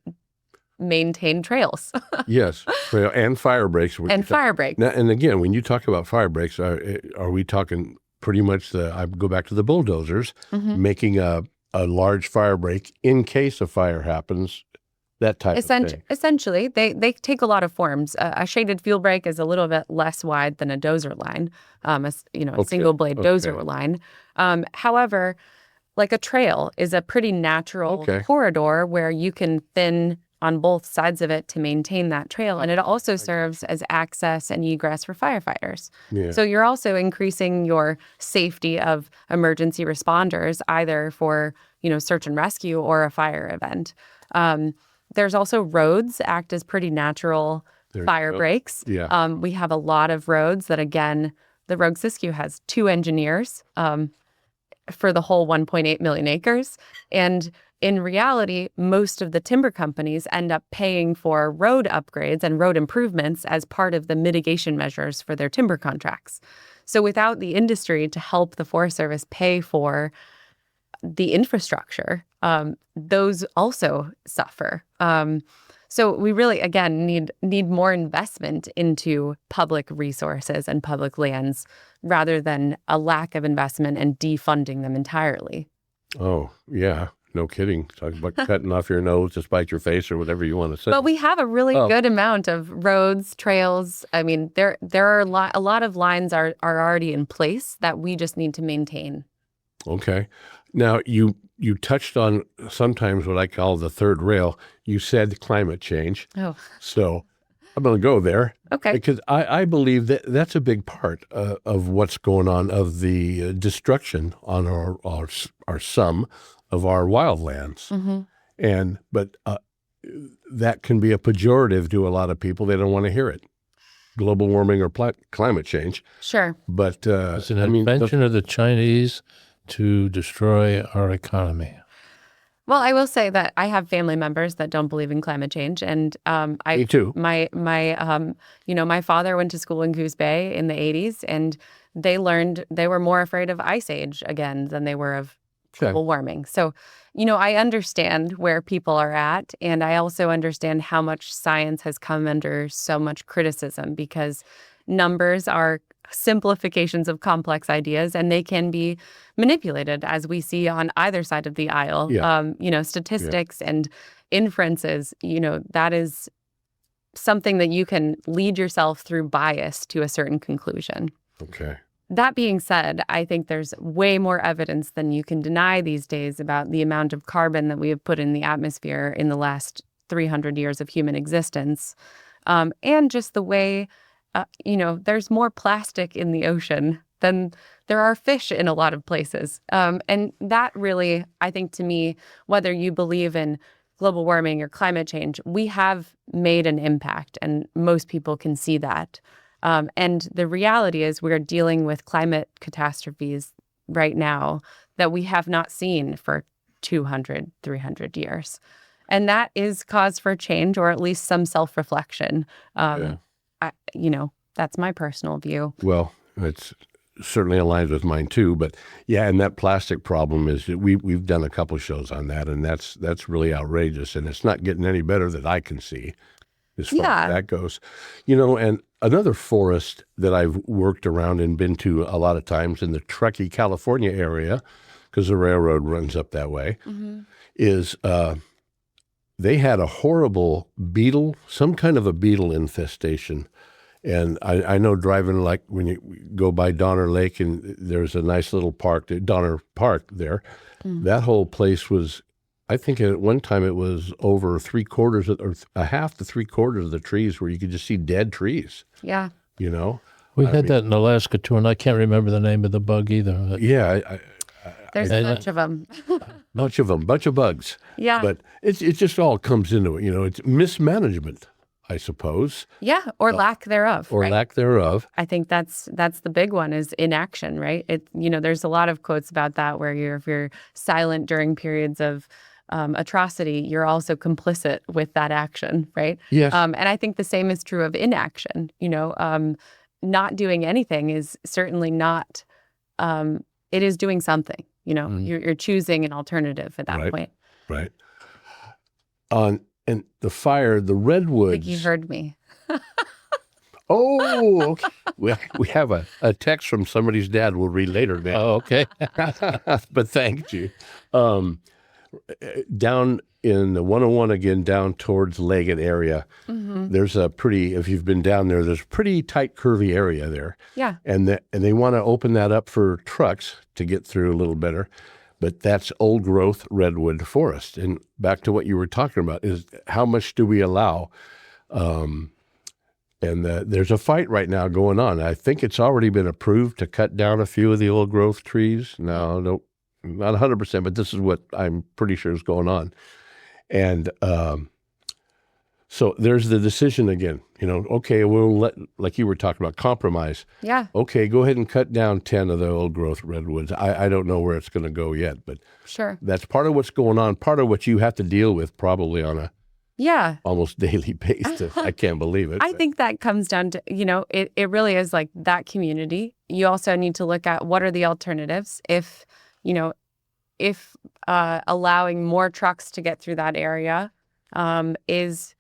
C: maintain trails.
A: Yes, trail and fire breaks.
C: Fire breaks.
A: Now, and again, when you talk about fire breaks, are we talking pretty much I go back to the bulldozers, making a large fire break in case a fire happens, that type of thing?
C: Essentially, they take a lot of forms. A shaded fuel break is a little bit less wide than a dozer line, a single blade dozer line. However, like a trail is a pretty natural corridor where you can thin on both sides of it to maintain that trail. And it also serves as access and egress for firefighters. Yeah. So you're also increasing your safety of emergency responders, either for, search and rescue or a fire event. There's also roads act as pretty natural fire breaks.
A: Yeah.
C: We have a lot of roads that, again, the Rogue Siskiyou has 2 engineers for the whole 1.8 million acres. And in reality, most of the timber companies end up paying for road upgrades and road improvements as part of the mitigation measures for their timber contracts. So without the industry to help the Forest Service pay for the infrastructure, those also suffer. So we really, again, need more investment into public resources and public lands rather than a lack of investment and defunding them entirely.
A: Oh, yeah. No kidding. Talking about cutting off your nose to spite your face or whatever you want to say.
C: But we have a really good amount of roads, trails. I mean, there are a lot of lines are already in place that we just need to maintain.
A: Okay. Now, you you touched on sometimes what I call the third rail. You said climate change.
C: Oh,
A: So I'm going to go there.
C: okay.
A: Because I believe that that's a big part of what's going on, of the destruction on our some of our wildlands. But that can be a pejorative to a lot of people. They don't want to hear it. Global warming or climate change.
C: Sure.
A: But
B: It's an invention of the Chinese to destroy our economy.
C: Well, I will say that I have family members that don't believe in climate change, and
A: Me too.
C: My my father went to school in Goose Bay in the '80s, and they were more afraid of ice age again than they were of global warming. So, I understand where people are at, and I also understand how much science has come under so much criticism because numbers are simplifications of complex ideas, and they can be manipulated, as we see on either side of the aisle. Statistics and inferences, that is something that you can lead yourself through bias to a certain conclusion.
A: Okay.
C: That being said, I think there's way more evidence than you can deny these days about the amount of carbon that we have put in the atmosphere in the last 300 years of human existence, and just the way there's more plastic in the ocean than there are fish in a lot of places. And that really, I think, to me, whether you believe in global warming or climate change, we have made an impact, and most people can see that. And the reality is we're dealing with climate catastrophes right now that we have not seen for 200, 300 years. And that is cause for change, or at least some self-reflection. That's my personal view.
A: Well, it's certainly aligns with mine too. But yeah, and that plastic problem is we've done a couple shows on that, and that's really outrageous, and it's not getting any better that I can see as far as that goes. And another forest that I've worked around and been to a lot of times in the Truckee, California area, because the railroad runs up that way, is they had a horrible beetle, some kind of a beetle infestation. And I know driving, like when you go by Donner Lake and there's a nice little park, Donner Park there, that whole place was, I think at one time it was over 3/4 or a half to 3/4 of the trees where you could just see dead trees.
C: Yeah.
B: We had that in Alaska too, and I can't remember the name of the bug either.
A: Yeah.
C: There's a bunch of them.
A: bunch of bugs.
C: Yeah.
A: But it just all comes into it. It's mismanagement, I suppose.
C: Yeah, or lack thereof.
A: Or
C: right?
A: lack thereof.
C: I think that's the big one, is inaction, right? There's a lot of quotes about that where if you're silent during periods of atrocity, you're also complicit with that action, right?
A: Yes.
C: And I think the same is true of inaction. Not doing anything is certainly not. It is doing something. You're choosing an alternative at that point.
A: Right. And the fire, the redwoods.
C: I think you heard me.
A: Oh, okay. We have a text from somebody's dad we'll read later, man.
B: Oh, okay.
A: But thank you. Down in the 101 again, down towards Leggett area, there's if you've been down there, there's a pretty tight, curvy area there.
C: Yeah.
A: And they want to open that up for trucks to get through a little better. But that's old growth redwood forest. And back to what you were talking about is how much do we allow? And there's a fight right now going on. I think it's already been approved to cut down a few of the old growth trees. No, not 100%, but this is what I'm pretty sure is going on. And so there's the decision again, okay, we'll let, like you were talking about, compromise.
C: Yeah.
A: Okay, go ahead and cut down 10 of the old growth redwoods. I don't know where it's going to go yet, but
C: sure,
A: that's part of what's going on, part of what you have to deal with probably on a almost daily basis. I can't believe it.
C: I think that comes down to, it really is like that community. You also need to look at what are the alternatives. If allowing more trucks to get through that area is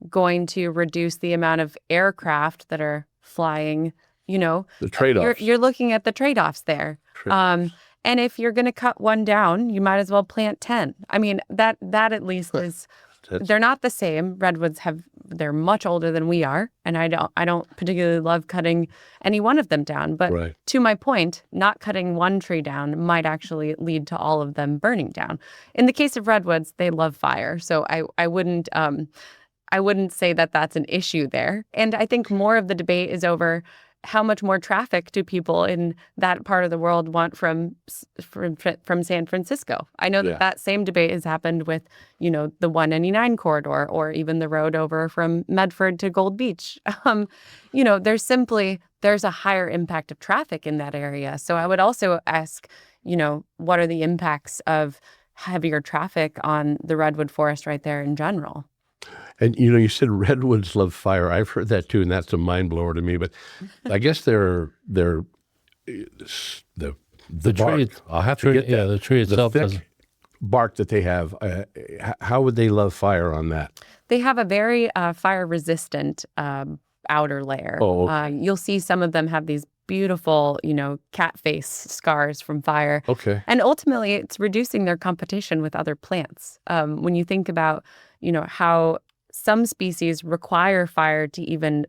C: going to reduce the amount of aircraft that are flying,
A: the trade-offs.
C: You're looking at the trade-offs there. And if you're going to cut one down, you might as well plant 10. I mean, that at least is They're not the same. Redwoods they're much older than we are, and I don't particularly love cutting any one of them down. But
A: Right.
C: to my point, not cutting one tree down might actually lead to all of them burning down. In the case of redwoods, they love fire, so I wouldn't say that that's an issue there. And I think more of the debate is over how much more traffic do people in that part of the world want from San Francisco? I know that same debate has happened with, the 199 corridor or even the road over from Medford to Gold Beach. There's a higher impact of traffic in that area. So I would also ask, what are the impacts of heavier traffic on the redwood forest right there in general?
A: And, you said redwoods love fire. I've heard that too, and that's a mind blower to me. But I guess they're the bark.
B: tree.
A: I'll have to get that.
B: Yeah, the tree itself.
A: The thick bark that they have. How would they love fire on that?
C: They have a very fire-resistant outer layer.
A: Oh, okay.
C: You'll see some of them have these beautiful, cat face scars from fire.
A: Okay.
C: And ultimately, it's reducing their competition with other plants. When you think about, how some species require fire to even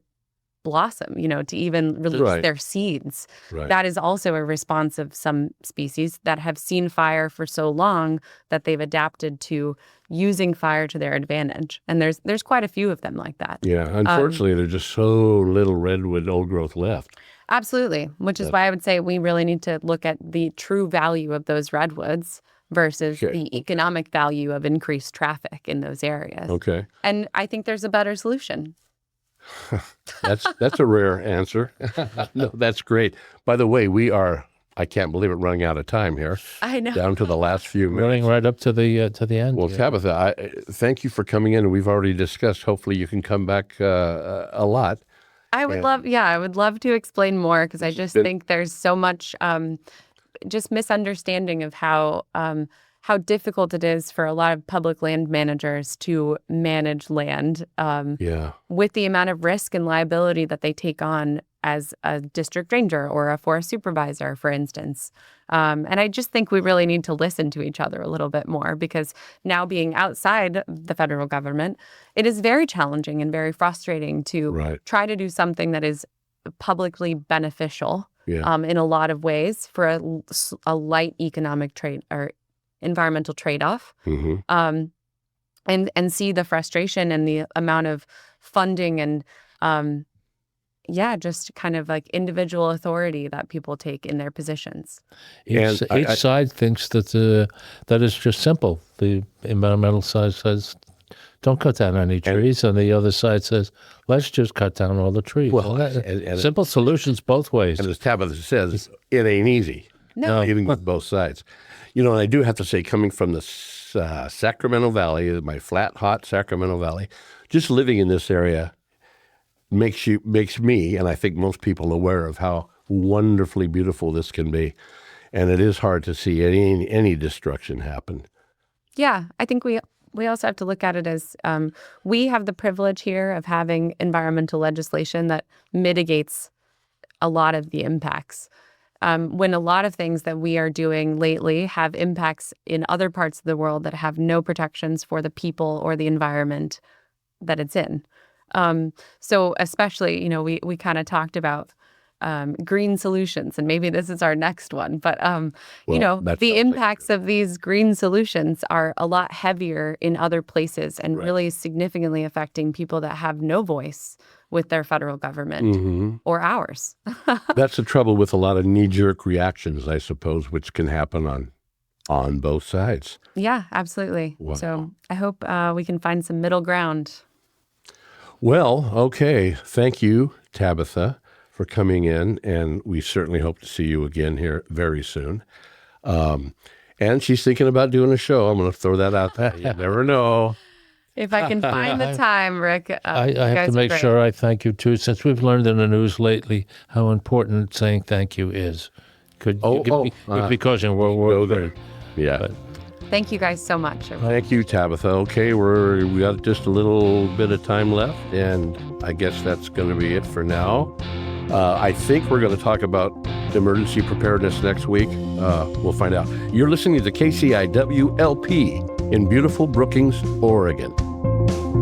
C: blossom, to even release their seeds.
A: Right.
C: That is also a response of some species that have seen fire for so long that they've adapted to using fire to their advantage. And there's quite a few of them like that.
A: Yeah. Unfortunately, there's just so little redwood old growth left.
C: Absolutely, which is why I would say we really need to look at the true value of those redwoods versus the economic value of increased traffic in those areas.
A: Okay.
C: And I think there's a better solution.
A: That's a rare answer. No, that's great. By the way, I can't believe it, running out of time here.
C: I know.
A: Down to the last few minutes.
B: Running right up to the end.
A: Well, Tabatha, thank you for coming in. We've already discussed. Hopefully you can come back a lot.
C: I would love to explain more because I just think there's so much just misunderstanding of how difficult it is for a lot of public land managers to manage land with the amount of risk and liability that they take on as a district ranger or a forest supervisor, for instance. And I just think we really need to listen to each other a little bit more because now being outside the federal government, it is very challenging and very frustrating to try to do something that is publicly beneficial in a lot of ways for a light economic trade or environmental trade-off, and see the frustration and the amount of funding and just kind of like individual authority that people take in their positions.
B: Each side thinks that is just simple. The environmental side says, don't cut down any trees, and the other side says, let's just cut down all the trees.
A: Well,
B: simple solutions both ways.
A: And as Tabatha says, it ain't easy.
C: No.
A: Even with both sides. And I do have to say, coming from the Sacramento Valley, my flat, hot Sacramento Valley, just living in this area makes me, and I think most people, aware of how wonderfully beautiful this can be. And it is hard to see any destruction happen.
C: Yeah, I think we also have to look at it as we have the privilege here of having environmental legislation that mitigates a lot of the impacts. When a lot of things that we are doing lately have impacts in other parts of the world that have no protections for the people or the environment that it's in. So especially, we kind of talked about green solutions, and maybe this is our next one. But, the impacts of these green solutions are a lot heavier in other places and really significantly affecting people that have no voice with their federal government or ours.
A: That's the trouble with a lot of knee-jerk reactions, I suppose, which can happen on both sides.
C: Yeah, absolutely. Wow. So I hope we can find some middle ground.
A: Well, okay. Thank you, Tabatha, for coming in, and we certainly hope to see you again here very soon. And she's thinking about doing a show. I'm going to throw that out there. You never know.
C: If I can find the time, Rick.
B: I have to make sure I thank you, too, since we've learned in the news lately how important saying thank you is. Because in World War III.
A: Yeah.
C: But, thank you guys so much.
A: Thank you, Tabatha. Okay, we got just a little bit of time left, and I guess that's going to be it for now. I think we're going to talk about emergency preparedness next week. We'll find out. You're listening to KCIW LP in beautiful Brookings, Oregon.
C: you.